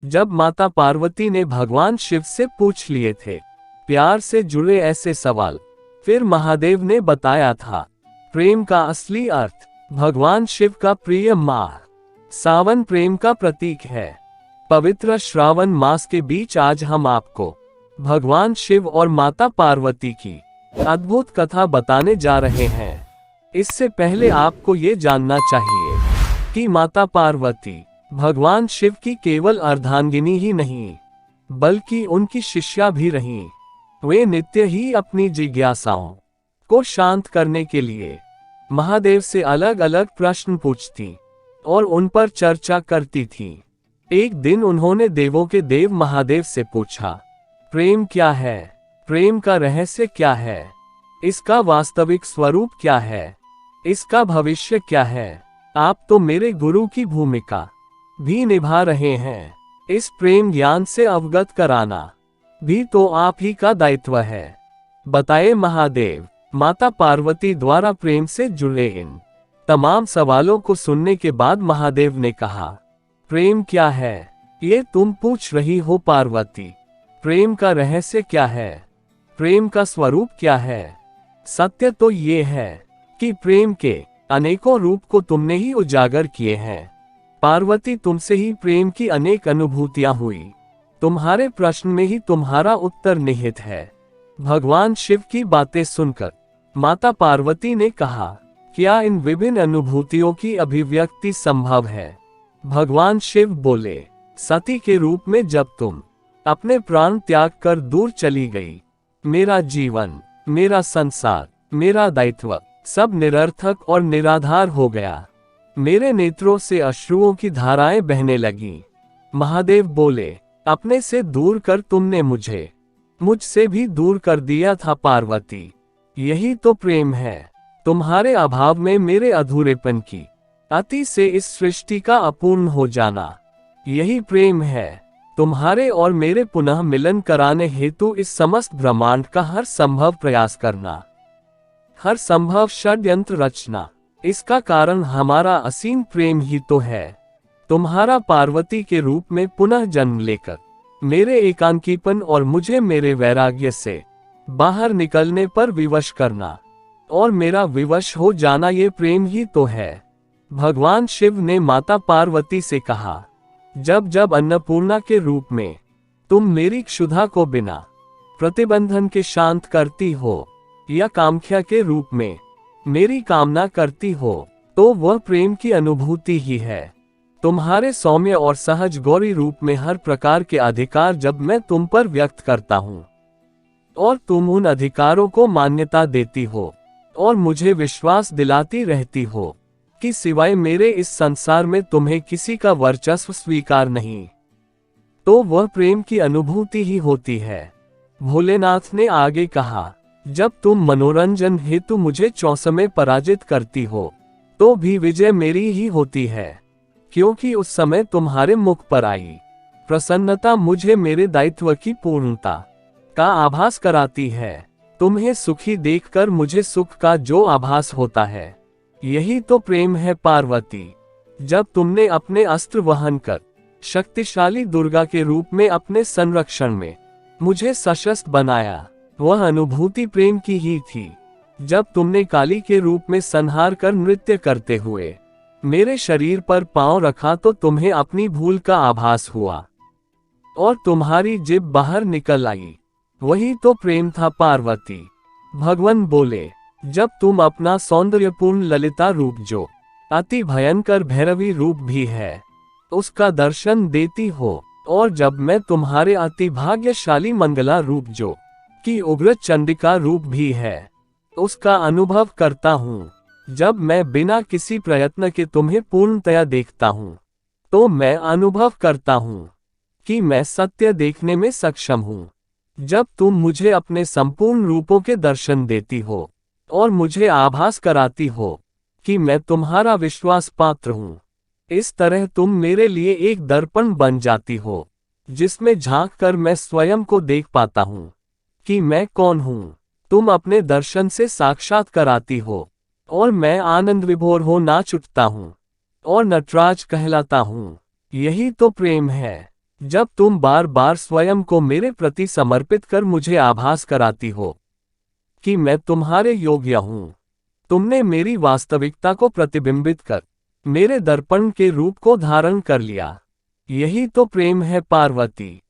जब माता पार्वती ने भगवान शिव से पूछ लिए थे प्यार से जुड़े ऐसे सवाल, फिर महादेव ने बताया था प्रेम का असली अर्थ। भगवान शिव का प्रिय माह सावन प्रेम का प्रतीक है। पवित्र श्रावण मास के बीच आज हम आपको भगवान शिव और माता पार्वती की अद्भुत कथा बताने जा रहे हैं। इससे पहले आपको ये जानना चाहिए कि माता पार्वती भगवान शिव की केवल अर्धांगिनी ही नहीं, बल्कि उनकी शिष्या भी रहीं। वे नित्य ही अपनी जिज्ञासाओं को शांत करने के लिए महादेव से अलग अलग प्रश्न पूछती और उन पर चर्चा करती थीं। एक दिन उन्होंने देवों के देव महादेव से पूछा, प्रेम क्या है? प्रेम का रहस्य क्या है? इसका वास्तविक स्वरूप क्या है? इसका भविष्य क्या है? आप तो मेरे गुरु की भूमिका भी निभा रहे हैं। इस प्रेम ज्ञान से अवगत कराना भी तो आप ही का दायित्व है। बताए महादेव। माता पार्वती द्वारा प्रेम से जुड़े इन तमाम सवालों को सुनने के बाद महादेव ने कहा, प्रेम क्या है ये तुम पूछ रही हो पार्वती? प्रेम का रहस्य क्या है? प्रेम का स्वरूप क्या है? सत्य तो ये है कि प्रेम के अनेकों रूप को तुमने ही उजागर किए हैं। पार्वती, तुमसे ही प्रेम की अनेक अनुभूतियां हुई। तुम्हारे प्रश्न में ही तुम्हारा उत्तर निहित है। भगवान शिव की बातें सुनकर माता पार्वती ने कहा, क्या इन विभिन्न अनुभूतियों की अभिव्यक्ति संभव है? भगवान शिव बोले, सती के रूप में जब तुम अपने प्राण त्याग कर दूर चली गई, मेरा जीवन, मेरा संसार, मेरा दायित्व सब निरर्थक और निराधार हो गया। मेरे नेत्रों से अश्रुओं की धाराएं बहने लगीं। महादेव बोले, अपने से दूर कर तुमने मुझसे भी दूर कर दिया था पार्वती। यही तो प्रेम है। तुम्हारे अभाव में मेरे अधूरेपन की अति से इस सृष्टि का अपूर्ण हो जाना, यही प्रेम है। तुम्हारे और मेरे पुनः मिलन कराने हेतु इस समस्त ब्रह्मांड का हर संभव प्रयास करना, हर संभव षड्यंत्र रचना, इसका कारण हमारा असीम प्रेम ही तो है। तुम्हारा पार्वती के रूप में पुनः जन्म लेकर मेरे एकांकीपन और मुझे मेरे वैराग्य से बाहर निकलने पर विवश करना और मेरा विवश हो जाना, ये प्रेम ही तो है। भगवान शिव ने माता पार्वती से कहा, जब जब अन्नपूर्णा के रूप में तुम मेरी क्षुधा को बिना प्रतिबंधन के शांत करती हो, या कामख्या के रूप में मेरी कामना करती हो, तो वह प्रेम की अनुभूति ही है। तुम्हारे सौम्य और सहज गौरी रूप में हर प्रकार के अधिकार जब मैं तुम पर व्यक्त करता हूँ और तुम उन अधिकारों को मान्यता देती हो और मुझे विश्वास दिलाती रहती हो कि सिवाय मेरे इस संसार में तुम्हें किसी का वर्चस्व स्वीकार नहीं, तो वह प्रेम की अनुभूति ही होती है। भोलेनाथ ने आगे कहा, जब तुम मनोरंजन हेतु मुझे चौसमे पराजित करती हो, तो भी विजय मेरी ही होती है, क्योंकि उस समय तुम्हारे मुख पर आई प्रसन्नता मुझे मेरे दायित्व की पूर्णता का आभास कराती है। तुम्हें सुखी देखकर मुझे सुख का जो आभास होता है, यही तो प्रेम है पार्वती। जब तुमने अपने अस्त्र वहन कर शक्तिशाली दुर्गा के रूप में अपने संरक्षण में मुझे सशस्त्र बनाया, वह अनुभूति प्रेम की ही थी। जब तुमने काली के रूप में संहार कर नृत्य करते हुए मेरे शरीर पर पांव रखा, तो तुम्हें अपनी भूल का आभास हुआ और तुम्हारी जिभ बाहर निकल आई, वही तो प्रेम था पार्वती। भगवान बोले, जब तुम अपना सौंदर्यपूर्ण ललिता रूप, जो अति भयंकर भैरवी रूप भी है, उसका दर्शन देती हो, और जब मैं तुम्हारे अति भाग्यशाली मंगला रूप, जो कि उग्र चंडिका रूप भी है, उसका अनुभव करता हूँ, जब मैं बिना किसी प्रयत्न के तुम्हें पूर्णतया देखता हूँ, तो मैं अनुभव करता हूँ कि मैं सत्य देखने में सक्षम हूँ। जब तुम मुझे अपने संपूर्ण रूपों के दर्शन देती हो और मुझे आभास कराती हो कि मैं तुम्हारा विश्वास पात्र हूँ, इस तरह तुम मेरे लिए एक दर्पण बन जाती हो, जिसमें झांक कर मैं स्वयं को देख पाता हूँ कि मैं कौन हूँ। तुम अपने दर्शन से साक्षात कराती हो और मैं आनंद विभोर हो नाच उठता हूँ और नटराज कहलाता हूँ। यही तो प्रेम है। जब तुम बार बार स्वयं को मेरे प्रति समर्पित कर मुझे आभास कराती हो कि मैं तुम्हारे योग्य हूं, तुमने मेरी वास्तविकता को प्रतिबिंबित कर मेरे दर्पण के रूप को धारण कर लिया। यही तो प्रेम है पार्वती।